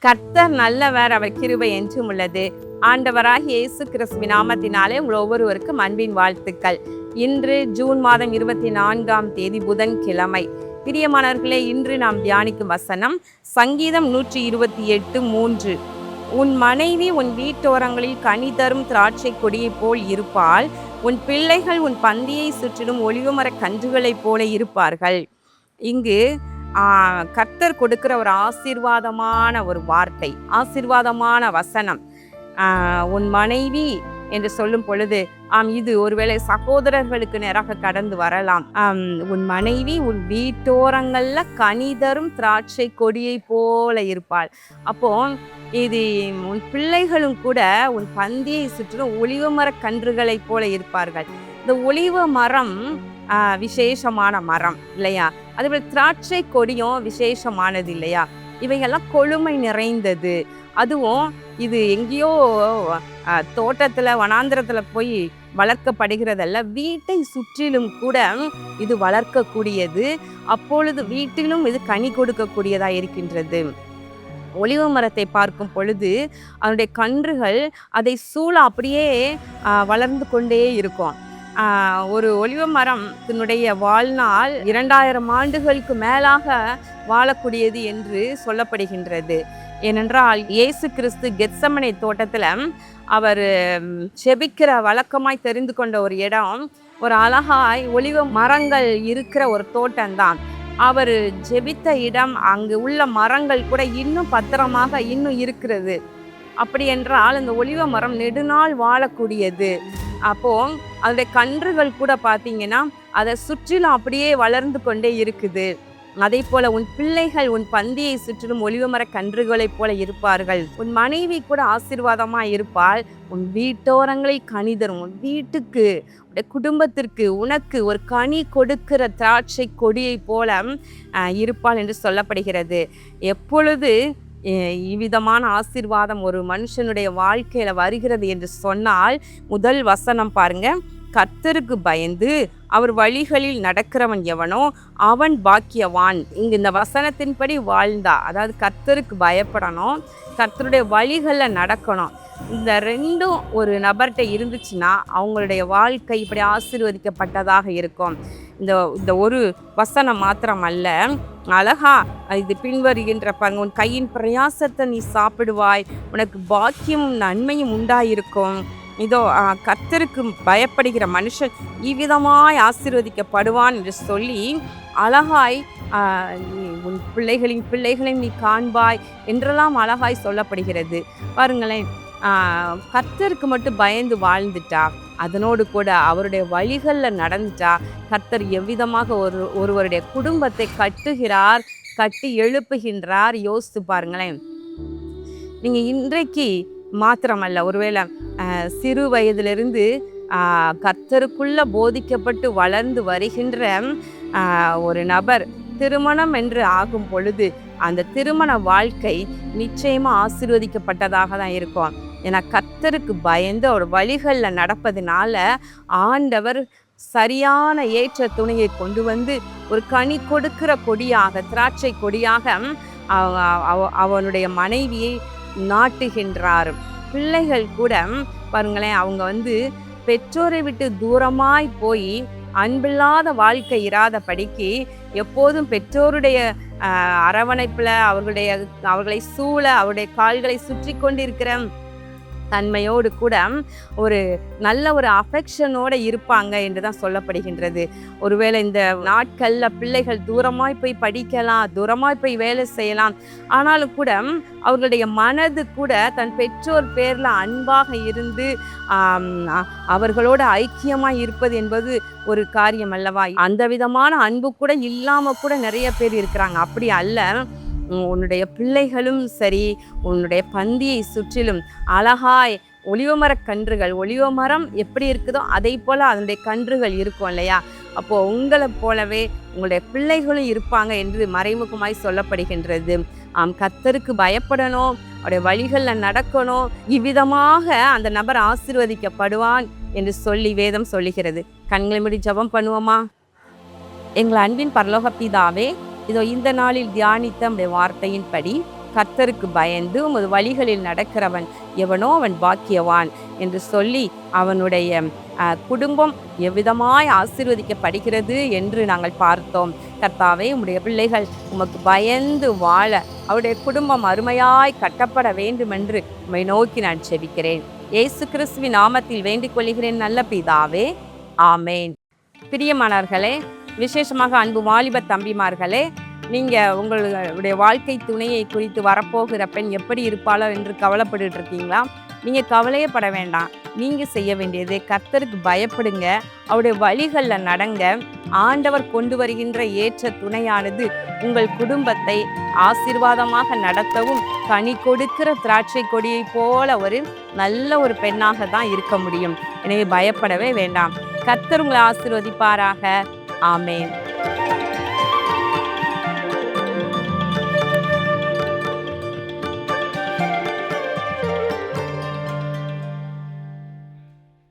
கர்த்தர் நல்லவர், அவர் கிருபை என்றும் உள்ளது. ஆண்டவராகிய இயேசு கிறிஸ்துவின் நாமத்தினாலே உங்கள் ஒவ்வொருவருக்கும் அன்பின் வாழ்த்துக்கள். இன்று ஜூன் மாதம் 24 புதன்கிழமை. பிரியமானவர்களே, இன்று நாம் தியானிக்கும் வசனம் சங்கீதம் 128:3. உன் மனைவி உன் வீட்டோரங்களில் கனி தரும் திராட்சை கொடியைப் போல் இருப்பாள், உன் பிள்ளைகள் உன் பந்தியை சுற்றிலும் ஒலிவமர கன்றுகளைப் போல இருப்பார்கள். இங்கு கர்த்தர் கொடுக்கிற ஒரு ஆசீர்வாதமான ஒரு வார்த்தை, ஆசீர்வாதமான வசனம். உன் மனைவி என்று சொல்லும் பொழுது இது ஒருவேளை சகோதரர்களுக்கு நேராக கடந்து வரலாம். உன் மனைவி உன் வீட்டோரங்கள்ல கனி தரும் திராட்சை கொடியை போல இருப்பாள். அப்போ இது உன் பிள்ளைகளும் கூட உன் பந்தியை சுற்றிலும் ஒலிவமர கன்றுகளை போல இருப்பார்கள். இந்த ஒலிவ மரம் விசேஷமான மரம் இல்லையா? அதேபோல் திராட்சை கொடியும் விசேஷமானது இல்லையா? இவைகள்லாம் கொழுமை நிறைந்தது. அதுவும் இது எங்கேயோ தோட்டத்துல வனாந்திரத்துல போய் வளர்க்கப்படுகிறதல்ல, வீட்டை சுற்றிலும் கூட இது வளர்க்கக்கூடியது. அப்பொழுது வீட்டிலும் இது கனி கொடுக்கக்கூடியதா இருக்கின்றது. ஒலிவ மரத்தை பார்க்கும் பொழுது அதனுடைய கன்றுகள் அதை சூழ அப்படியே வளர்ந்து கொண்டே இருக்கும். ஒரு ஒலிவ மரத்தினுடைய வாழ்நாள் 2000 ஆண்டுகளுக்கு மேலாக வாழக்கூடியது என்று சொல்லப்படுகின்றது. ஏனென்றால் இயேசு கிறிஸ்து கெத்சமனே தோட்டத்தில் அவர் செபிக்கிற வழக்கமாய் தெரிந்து கொண்ட ஒரு இடம், ஒரு அழகாய் ஒலிவ மரங்கள் இருக்கிற ஒரு தோட்டம்தான். அவர் ஜெபித்த இடம், அங்கு உள்ள மரங்கள் கூட இன்னும் பத்திரமாக இன்னும் இருக்கிறது. அப்படி என்றால் இந்த ஒலிவ மரம் நெடுநாள் வாழக்கூடியது. அப்போ அதோடைய கன்றுகள் கூட பார்த்தீங்கன்னா அதை சுற்றிலும் அப்படியே வளர்ந்து கொண்டே இருக்குது. அதே போல உன் பிள்ளைகள் உன் பந்தியை சுற்றிலும் ஒலிவமர கன்றுகளைப் போல இருப்பார்கள். உன் மனைவி கூட ஆசீர்வாதமா இருப்பாள். உன் வீட்டோரங்களை கனி தரும், உன் வீட்டுக்கு, உடைய குடும்பத்திற்கு, உனக்கு ஒரு கனி கொடுக்கிற திராட்சை கொடியை போல இருப்பாள் என்று சொல்லப்படுகிறது. எப்பொழுது இவ்விதமான ஆசீர்வாதம் ஒரு மனுஷனுடைய வாழ்க்கையில வருகிறது என்று சொன்னால், முதல் வசனம் பாருங்க, கர்த்தருக்கு பயந்து அவர் வழிகளில் நடக்கிறவன் எவனோ அவன் பாக்கியவான். இங்கு இந்த வசனத்தின்படி வாழ்ந்தா, அதாவது கர்த்தருக்கு பயப்படணும், கர்த்தருடைய வழிகளில் நடக்கணும். இந்த ரெண்டும் ஒரு நபர்கிட்ட இருந்துச்சுன்னா அவங்களுடைய வாழ்க்கை இப்படி ஆசீர்வதிக்கப்பட்டதாக இருக்கும். இந்த ஒரு வசனம் மாத்திரம் அல்ல, அழகா இது பின்வருகின்ற பாருங்க, உன் கையின் பிரயாசத்தை நீ சாப்பிடுவாய், உனக்கு பாக்கியமும் நன்மையும் உண்டாயிருக்கும். இதோ கர்த்தருக்கு பயப்படுகிற மனுஷன் இவ்விதமாய் ஆசீர்வதிக்கப்படுவான் என்று சொல்லி அழகாய் உன் பிள்ளைகளை நீ காண்பாய் என்றெல்லாம் அழகாய் சொல்லப்படுகிறது. பாருங்களேன், கர்த்தருக்கு மட்டும் பயந்து வாழ்ந்துட்டா, அதனோடு கூட அவருடைய வழிகளில் நடந்துட்டா, கர்த்தர் எவ்விதமாக ஒருவருடைய குடும்பத்தை கட்டுகிறார், கட்டி எழுப்புகின்றார். யோசித்து பாருங்களேன். நீங்கள் இன்றைக்கு மாத்திரமல்ல, ஒருவேளை சிறு வயதிலிருந்து கர்த்தருக்குள்ள போதிக்கப்பட்டு வளர்ந்து வருகின்ற ஒரு நபர் திருமணம் என்று ஆகும் பொழுது அந்த திருமண வாழ்க்கை நிச்சயமா ஆசீர்வதிக்கப்பட்டதாக தான் இருக்கும். ஏன்னா கர்த்தருக்கு பயந்து அவர் வழிகளில் நடப்பதனால ஆண்டவர் சரியான ஏற்ற துணையை கொண்டு வந்து ஒரு கனி கொடுக்கிற கொடியாக, திராட்சை கொடியாக அவனுடைய மனைவியை நாட்டுகின்றார். பிள்ளைகள் கூட பாருங்களேன், அவங்க பெற்றோரை விட்டு தூரமாய் போய் அன்பில்லாத வாழ்க்கை இராதபடிக்கு எப்போதும் பெற்றோருடைய அரவணைப்பில் அவர்களை சூழ அவருடைய கால்களை சுற்றி கொண்டிருக்கிற தன்மையோடு கூட ஒரு நல்ல ஒரு அஃபெக்ஷனோடு இருப்பாங்க என்று தான் சொல்லப்படுகின்றது. ஒருவேளை இந்த நாட்களில் பிள்ளைகள் தூரமாய் போய் படிக்கலாம், தூரமாய் போய் வேலை செய்யலாம், ஆனாலும் கூட அவர்களுடைய மனது கூட தன் பெற்றோர் பேரில் அன்பாக இருந்து அவர்களோட ஐக்கியமாக இருப்பது என்பது ஒரு காரியம் அல்லவா? அந்த விதமான அன்பு கூட இல்லாமல் கூட நிறைய பேர் இருக்கிறாங்க. அப்படி அல்ல, உன்னுடைய பிள்ளைகளும் சரி, உன்னுடைய பந்தியை சுற்றிலும் அழகாய் ஒலிவமர கன்றுகள், ஒலிவ மரம் எப்படி இருக்குதோ அதை போல் அதனுடைய கன்றுகள் இருக்கும் இல்லையா? அப்போது உங்களை போலவே உங்களுடைய பிள்ளைகளும் இருப்பாங்க என்று மறைமுகமாய் சொல்லப்படுகின்றது. கர்த்தருக்கு பயப்படணும், அவருடைய வழிகளில் நடக்கணும், இவ்விதமாக அந்த நபர் ஆசீர்வதிக்கப்படுவான் என்று சொல்லி வேதம் சொல்லுகிறது. கண்களை மூடி ஜெபம் பண்ணுவோமா? எங்கள் அன்பின் பரலோக பிதாவே, இதோ இந்த நாளில் தியானித்த உடைய வார்த்தையின்படி கர்த்தருக்கு பயந்து உமது வழிகளில் நடக்கிறவன் எவனோ அவன் பாக்கியவான் என்று சொல்லி அவனுடைய குடும்பம் எவ்விதமாய் ஆசீர்வதிக்கப்படுகிறது என்று நாங்கள் பார்த்தோம். கர்த்தாவே, உம்முடைய பிள்ளைகள் உமக்கு பயந்து வாழ அவருடைய குடும்பம் அருமையாய் கட்டப்பட வேண்டும் என்று உம்மை நோக்கி நான் செபிக்கிறேன். இயேசு கிறிஸ்துவின் நாமத்தில் வேண்டிக் கொள்கிறேன் நல்ல பிதாவே, ஆமேன். பிரியமானவர்களே, விசேஷமாக அன்பு வாலிப தம்பிமார்களே, நீங்கள் உங்களுடைய வாழ்க்கை துணையை குறித்து வரப்போகிற பெண் எப்படி இருப்பாளோ என்று கவலைப்பட்டு இருக்கீங்களா? நீங்கள் கவலையே பட வேண்டாம். நீங்கள் செய்ய வேண்டியது கர்த்தருக்கு பயப்படுங்க, அவருடைய வழிகளில் நடங்க. ஆண்டவர் கொண்டு வருகின்ற ஏற்ற துணையானது உங்கள் குடும்பத்தை ஆசீர்வாதமாக நடத்தவும் கனி கொடுக்கிற திராட்சை கொடியை போல ஒரு நல்ல ஒரு பெண்ணாக தான் இருக்க முடியும். எனவே பயப்படவே வேண்டாம். கர்த்தர் உங்களை ஆசீர்வதிப்பாராக. ஆமேன்.